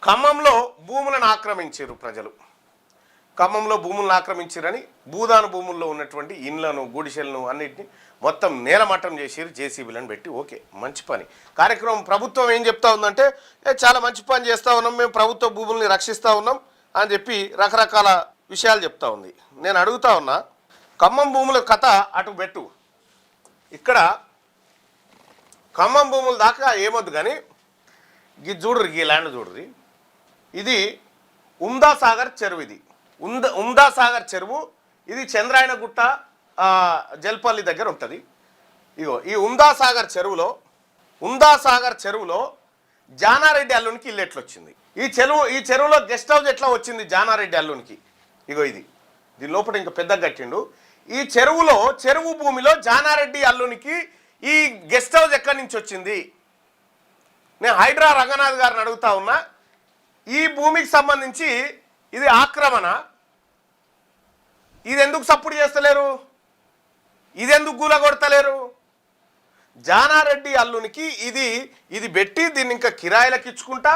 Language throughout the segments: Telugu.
ఖమ్మంలో భూములను ఆక్రమించారు ప్రజలు. ఖమ్మంలో భూములను ఆక్రమించారని భూదాన భూముల్లో ఉన్నటువంటి ఇండ్లను గుడిసెలను అన్నిటిని మొత్తం నేలమట్టం చేసిరు జేసీబీలను పెట్టి. ఓకే, మంచి పని కార్యక్రమం. ప్రభుత్వం ఏం చెప్తా ఉందంటే చాలా మంచి పని చేస్తూ ఉన్నాం, మేము ప్రభుత్వ భూముల్ని రక్షిస్తూ ఉన్నాం అని చెప్పి రకరకాల విషయాలు చెప్తా ఉంది. నేను అడుగుతా ఉన్నా, ఖమ్మం భూముల కథ అటు పెట్టు, ఇక్కడ ఖమ్మం భూముల దాకా ఏమొద్దు కానీ ఇది చూడరు, ఈ ల్యాండ్ చూడరు. ఇది ఉమ్దా సాగర్ చెరువు. ఇది ఉమ్దా సాగర్ చెరువు. ఇది చంద్రాయనగుట్ట జల్పల్లి దగ్గర ఉంటుంది. ఇగో ఈ ఉమ్దా సాగర్ చెరువులో జానారెడ్డి అల్లునికి ఇల్లు ఎట్లా వచ్చింది? ఈ చెరువులో గెస్ట్ హౌస్ ఎట్లా వచ్చింది జానారెడ్డి అల్లునికి? ఇగో దీని లోపల ఇంకా పెద్దగా కట్టిండు. ఈ చెరువు భూమిలో జానారెడ్డి అల్లునికి ఈ గెస్ట్ హౌస్ ఎక్కడి నుంచి వచ్చింది? నేను హైడ్రా రంగనాథ్ గారిని అడుగుతా ఉన్నా, ఈ భూమికి సంబంధించి ఇది ఆక్రమణ, ఇది ఎందుకు సపోర్ట్ చేస్తలేరు? ఇది ఎందుకు కూలగొడతలేరు? జానారెడ్డి అల్లునికి ఇది పెట్టి దీన్ని ఇంకా కిరాయిలకు ఇచ్చుకుంటా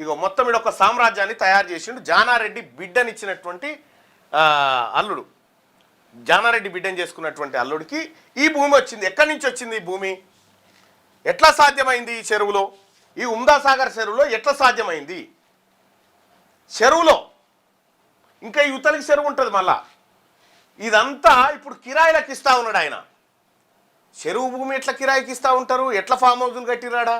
ఇగో మొత్తం ఇక్కడ ఒక సామ్రాజ్యాన్ని తయారు చేసిండు. జానారెడ్డి బిడ్డనిచ్చినటువంటి అల్లుడు, జానారెడ్డి బిడ్డని చేసుకున్నటువంటి అల్లుడికి ఈ భూమి వచ్చింది. ఎక్కడి నుంచి వచ్చింది ఈ భూమి? ఎట్లా సాధ్యమైంది? ఈ చెరువులో, ఈ ఉమ్దా సాగర్ చెరువులో ఎట్లా సాధ్యమైంది? చెరువులో ఇంకా యువతలకి చెరువు ఉంటుంది. మళ్ళా ఇదంతా ఇప్పుడు కిరాయిలకు ఇస్తా ఉన్నాడు ఆయన. చెరువు భూమి ఎట్లా కిరాయికి ఇస్తూ ఉంటారు? ఎట్లా ఫామ్ హౌజులు కట్టిరాడా?